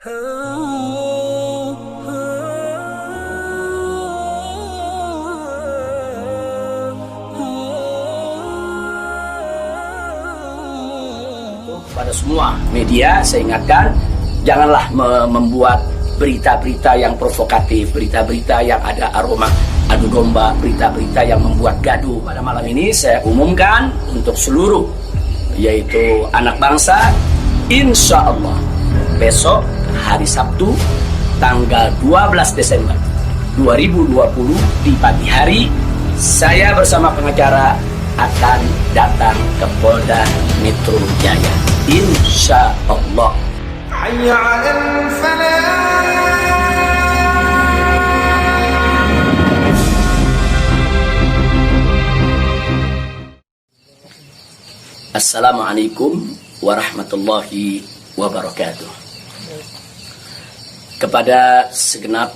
Pada semua media saya ingatkan, janganlah membuat berita-berita yang provokatif, berita-berita yang ada aroma adu domba, berita-berita yang membuat gaduh. Pada malam ini saya umumkan untuk seluruh, yaitu anak bangsa, insya Allah besok hari Sabtu tanggal 12 Desember 2020 di pagi hari, saya bersama pengacara akan datang ke Polda Metro Jaya, insya Allah. Assalamualaikum warahmatullahi wabarakatuh. Kepada segenap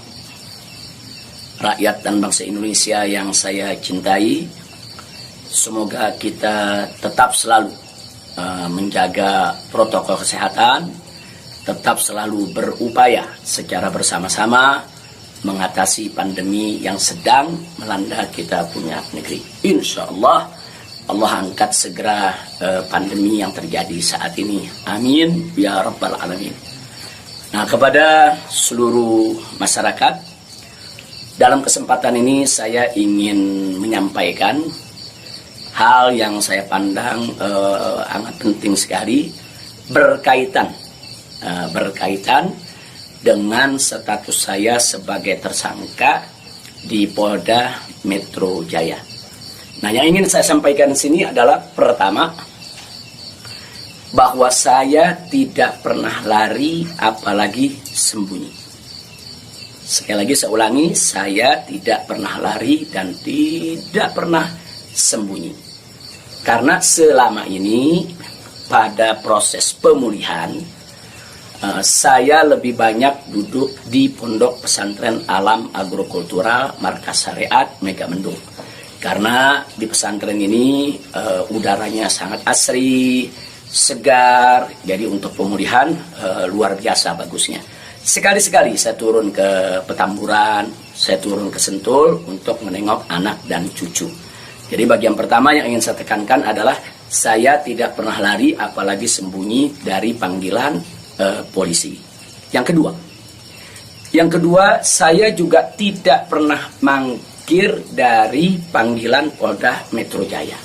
rakyat dan bangsa Indonesia yang saya cintai, semoga kita tetap selalu menjaga protokol kesehatan, tetap selalu berupaya secara bersama-sama mengatasi pandemi yang sedang melanda kita punya negeri. Insya Allah, Allah angkat segera pandemi yang terjadi saat ini. Amin ya rabbal alamin. Nah, kepada seluruh masyarakat, dalam kesempatan ini saya ingin menyampaikan hal yang saya pandang amat penting sekali berkaitan dengan status saya sebagai tersangka di Polda Metro Jaya. Nah, yang ingin saya sampaikan di sini adalah pertama, bahwa saya tidak pernah lari apalagi sembunyi. Sekali lagi saya ulangi, saya tidak pernah lari dan tidak pernah sembunyi. Karena selama ini pada proses pemulihan, saya lebih banyak duduk di Pondok Pesantren Alam Agrokultural Markas Syariat Megamendung. Karena di pesantren ini udaranya sangat asri, segar, jadi untuk pemulihan luar biasa bagusnya. Sekali-sekali saya turun ke Petamburan, saya turun ke Sentul untuk menengok anak dan cucu. Jadi bagian pertama yang ingin saya tekankan adalah saya tidak pernah lari apalagi sembunyi dari panggilan polisi. Yang kedua, saya juga tidak pernah mangkir dari panggilan Polda Metro Jaya.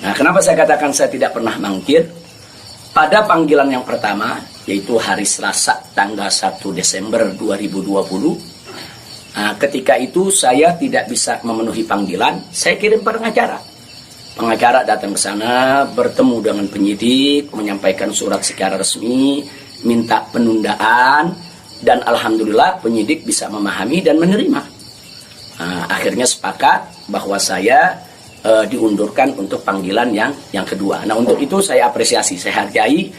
Nah, kenapa saya katakan saya tidak pernah mangkir? Pada panggilan yang pertama, yaitu hari Selasa tanggal 1 Desember 2020, nah, ketika itu saya tidak bisa memenuhi panggilan, saya kirim pengacara. Pengacara datang ke sana, bertemu dengan penyidik, menyampaikan surat secara resmi, minta penundaan, dan alhamdulillah penyidik bisa memahami dan menerima. Nah, akhirnya sepakat bahwa saya diundurkan untuk panggilan yang kedua. Nah, untuk itu saya apresiasi, saya hargai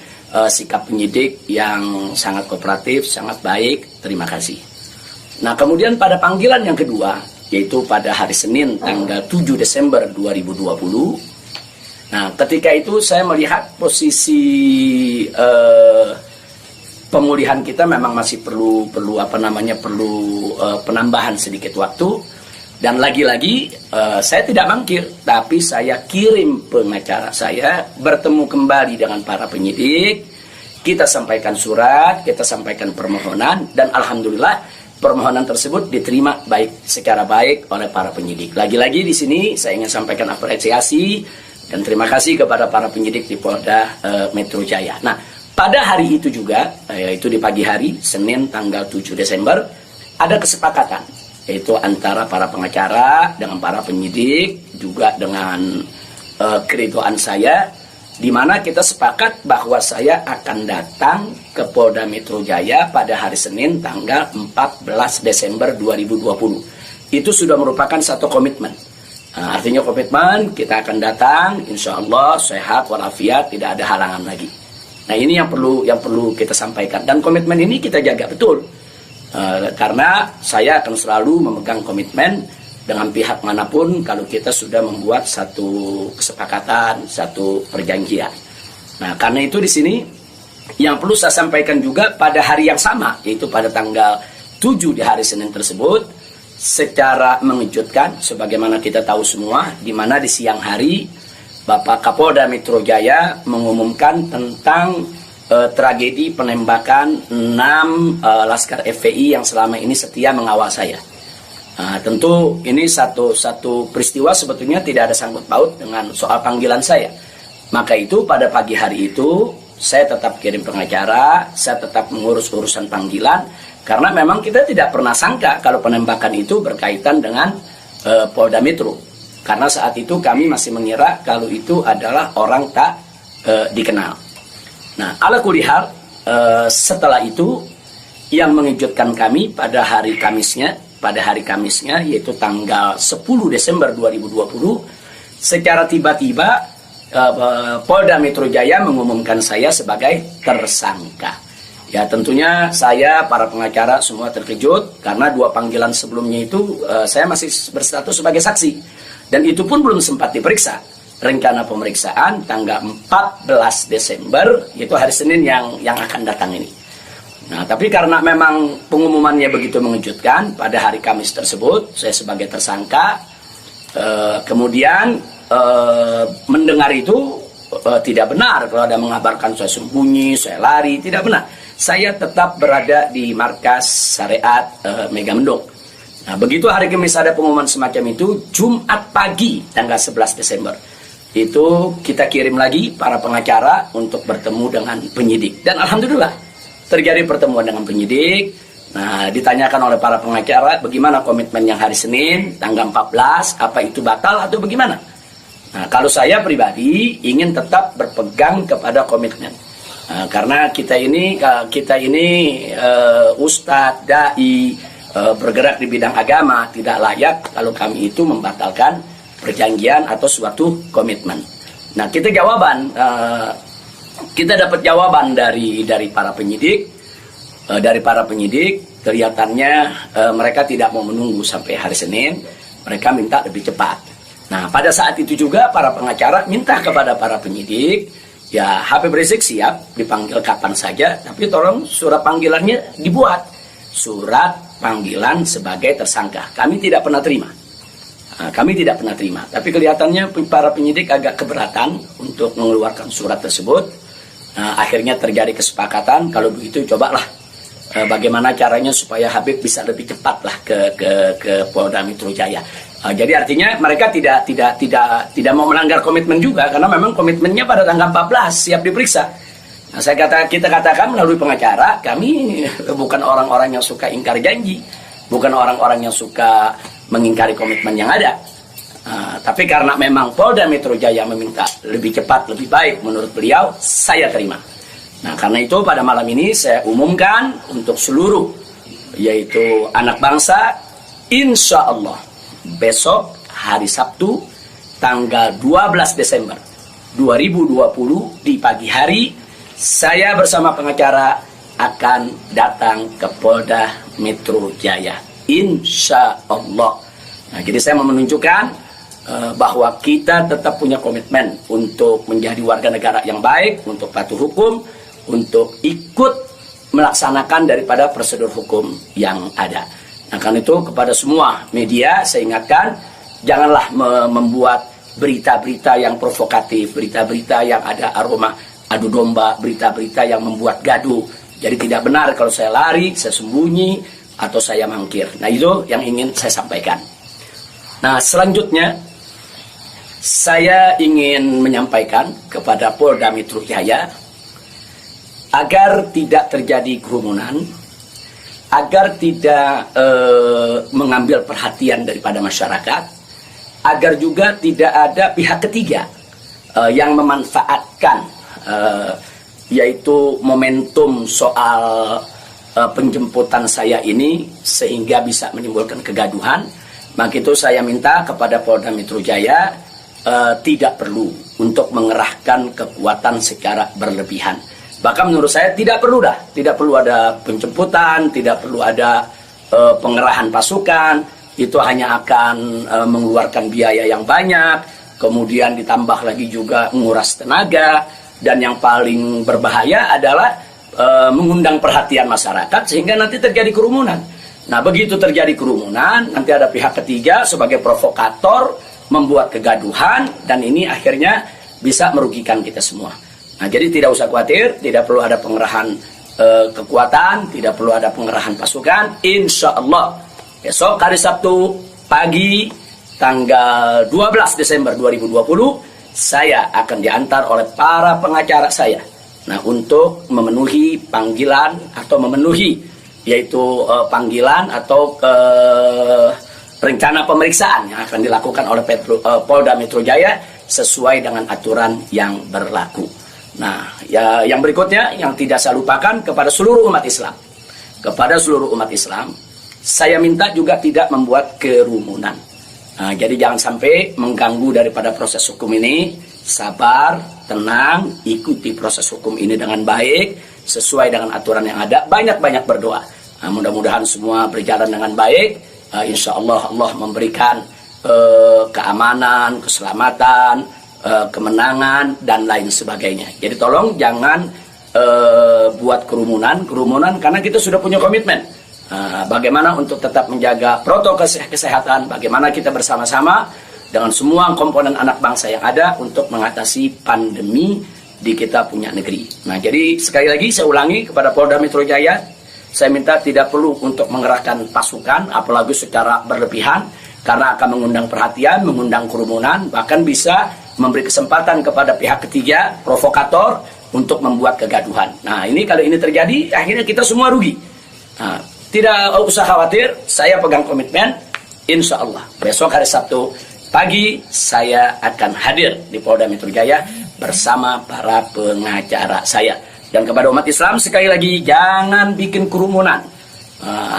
sikap penyidik yang sangat kooperatif, sangat baik. Terima kasih. Nah, kemudian pada panggilan yang kedua, yaitu pada hari Senin tanggal 7 Desember 2020. Nah, ketika itu saya melihat posisi pemulihan kita memang masih perlu penambahan sedikit waktu. Dan lagi-lagi saya tidak mangkir, tapi saya kirim pengacara saya bertemu kembali dengan para penyidik. Kita sampaikan surat, kita sampaikan permohonan, dan alhamdulillah permohonan tersebut diterima secara baik oleh para penyidik. Lagi-lagi di sini saya ingin sampaikan apresiasi dan terima kasih kepada para penyidik di Polda Metro Jaya. Nah, pada hari itu juga, yaitu di pagi hari Senin tanggal 7 Desember, ada kesepakatan, yaitu antara para pengacara dengan para penyidik, juga dengan keridoan saya, di mana kita sepakat bahwa saya akan datang ke Polda Metro Jaya pada hari Senin tanggal 14 Desember 2020. Itu sudah merupakan satu komitmen. Nah, artinya komitmen kita akan datang, insya Allah sehat walafiat, tidak ada halangan lagi. Nah, ini yang perlu kita sampaikan, dan komitmen ini kita jaga betul. Karena saya akan selalu memegang komitmen dengan pihak manapun kalau kita sudah membuat satu kesepakatan, satu perjanjian. Nah, karena itu di sini Yang perlu saya sampaikan juga pada hari yang sama, yaitu pada tanggal 7 di hari Senin tersebut, secara mengejutkan, sebagaimana kita tahu semua, di mana di siang hari Bapak Kapolda Metro Jaya mengumumkan tentang tragedi penembakan 6 Laskar FPI yang selama ini setia mengawal saya. Tentu ini satu peristiwa sebetulnya tidak ada sangkut paut dengan soal panggilan saya. Maka itu pada pagi hari itu saya tetap kirim pengacara, saya tetap mengurus urusan panggilan, karena memang kita tidak pernah sangka kalau penembakan itu berkaitan dengan Polda Metro. Karena saat itu kami masih mengira kalau itu adalah orang tak dikenal. Nah, ala kulihal, setelah itu yang mengejutkan kami pada hari Kamisnya, yaitu tanggal 10 Desember 2020, secara tiba-tiba Polda Metro Jaya mengumumkan saya sebagai tersangka. Ya, tentunya saya, para pengacara semua terkejut karena 2 panggilan sebelumnya itu saya masih berstatus sebagai saksi, dan itu pun belum sempat diperiksa. Rencana pemeriksaan tanggal 14 Desember, yaitu hari Senin yang akan datang ini. Nah, tapi karena memang pengumumannya begitu mengejutkan, pada hari Kamis tersebut saya sebagai tersangka, kemudian mendengar itu tidak benar kalau ada mengabarkan saya sembunyi, saya lari, tidak benar. Saya tetap berada di markas syariat Megamendung. Nah, begitu hari Kamis ada pengumuman semacam itu, Jumat pagi tanggal 11 Desember itu kita kirim lagi para pengacara untuk bertemu dengan penyidik, dan alhamdulillah terjadi pertemuan dengan penyidik. Nah, ditanyakan oleh para pengacara bagaimana komitmen yang hari Senin tanggal 14, apa itu batal atau bagaimana. Nah, kalau saya pribadi ingin tetap berpegang kepada komitmen. Nah, karena kita ini ustadz, dai, bergerak di bidang agama, tidak layak kalau kami itu membatalkan perjanjian atau suatu komitmen. Nah, kita dapat jawaban dari para penyidik. Kelihatannya mereka tidak mau menunggu sampai hari Senin, mereka minta lebih cepat. Nah, pada saat itu juga para pengacara minta kepada para penyidik, ya Habib Rizik siap dipanggil kapan saja, tapi tolong surat panggilannya dibuat. Surat panggilan sebagai tersangka. Kami tidak pernah terima. Tapi kelihatannya para penyidik agak keberatan untuk mengeluarkan surat tersebut. Nah, akhirnya terjadi kesepakatan, kalau begitu cobalah bagaimana caranya supaya Habib bisa lebih cepatlah ke Polda Metro Jaya. Jadi artinya mereka tidak mau melanggar komitmen juga, karena memang komitmennya pada tanggal 14 siap diperiksa. Nah, kita katakan melalui pengacara, kami bukan orang-orang yang suka ingkar janji, bukan orang-orang yang suka mengingkari komitmen yang ada. Tapi karena memang Polda Metro Jaya meminta lebih cepat, lebih baik menurut beliau, saya terima. Nah, karena itu pada malam ini saya umumkan untuk seluruh, yaitu anak bangsa, insya Allah besok hari Sabtu tanggal 12 Desember 2020 di pagi hari, saya bersama pengacara akan datang ke Polda Metro Jaya, insya Allah. Nah, jadi saya mau menunjukkan bahwa kita tetap punya komitmen untuk menjadi warga negara yang baik, untuk patuh hukum, untuk ikut melaksanakan daripada prosedur hukum yang ada. Nah, karena itu kepada semua media saya ingatkan, janganlah membuat berita-berita yang provokatif, berita-berita yang ada aroma adu domba, berita-berita yang membuat gaduh. Jadi tidak benar kalau saya lari, saya sembunyi, atau saya mangkir. Nah, itu yang ingin saya sampaikan. Nah, selanjutnya saya ingin menyampaikan kepada Polda Metro Jaya agar tidak terjadi kerumunan, agar tidak mengambil perhatian daripada masyarakat, agar juga tidak ada pihak ketiga yang memanfaatkan yaitu momentum soal penjemputan saya ini sehingga bisa menimbulkan kegaduhan. Maka itu saya minta kepada Polda Metro Jaya tidak perlu untuk mengerahkan kekuatan secara berlebihan. Bahkan menurut saya tidak perlu ada penjemputan, tidak perlu ada pengerahan pasukan. Itu hanya akan mengeluarkan biaya yang banyak, kemudian ditambah lagi juga menguras tenaga. dan yang paling berbahaya adalah mengundang perhatian masyarakat sehingga nanti terjadi kerumunan. Nah, begitu terjadi kerumunan, nanti ada pihak ketiga sebagai provokator membuat kegaduhan dan ini akhirnya bisa merugikan kita semua. Nah, jadi tidak usah khawatir, tidak perlu ada pengerahan kekuatan, tidak perlu ada pengerahan pasukan. Insya Allah besok hari Sabtu pagi tanggal 12 Desember 2020 saya akan diantar oleh para pengacara saya. Nah, untuk memenuhi panggilan atau memenuhi yaitu panggilan atau rencana pemeriksaan yang akan dilakukan oleh Polda Metro Jaya sesuai dengan aturan yang berlaku. Nah, ya, yang berikutnya yang tidak saya lupakan kepada seluruh umat Islam. Kepada seluruh umat Islam, saya minta juga tidak membuat kerumunan. Nah, jadi jangan sampai mengganggu daripada proses hukum ini. Sabar, tenang, ikuti proses hukum ini dengan baik, sesuai dengan aturan yang ada. Banyak-banyak berdoa. Nah, mudah-mudahan semua berjalan dengan baik. Insya Allah Allah memberikan keamanan, keselamatan, kemenangan, dan lain sebagainya. Jadi tolong jangan buat kerumunan karena kita sudah punya komitmen. Bagaimana untuk tetap menjaga protokol kesehatan, bagaimana kita bersama-sama dengan semua komponen anak bangsa yang ada untuk mengatasi pandemi di kita punya negeri. Nah, jadi sekali lagi saya ulangi kepada Polda Metro Jaya, saya minta tidak perlu untuk mengerahkan pasukan, apalagi secara berlebihan, karena akan mengundang perhatian, mengundang kerumunan, bahkan bisa memberi kesempatan kepada pihak ketiga, provokator, untuk membuat kegaduhan. Nah, ini kalau ini terjadi, akhirnya kita semua rugi. Nah, tidak usah khawatir, saya pegang komitmen, insya Allah besok hari Sabtu pagi saya akan hadir di Polda Metro Jaya bersama para pengacara saya. Dan kepada umat Islam sekali lagi jangan bikin kerumunan.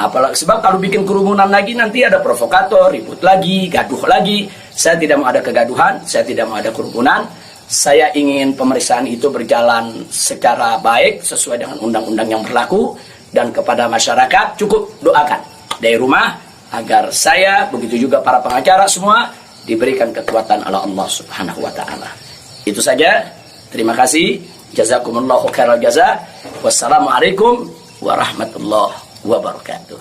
Apalagi sebab kalau bikin kerumunan lagi nanti ada provokator, ribut lagi, gaduh lagi. Saya tidak mau ada kegaduhan, saya tidak mau ada kerumunan. Saya ingin pemeriksaan itu berjalan secara baik sesuai dengan undang-undang yang berlaku. Dan kepada masyarakat cukup doakan dari rumah agar saya, begitu juga para pengacara semua diberikan kekuatan oleh Allah Subhanahu wa taala. Itu saja. Terima kasih. Jazakumullahu khairal jaza. Wassalamualaikum warahmatullahi wabarakatuh.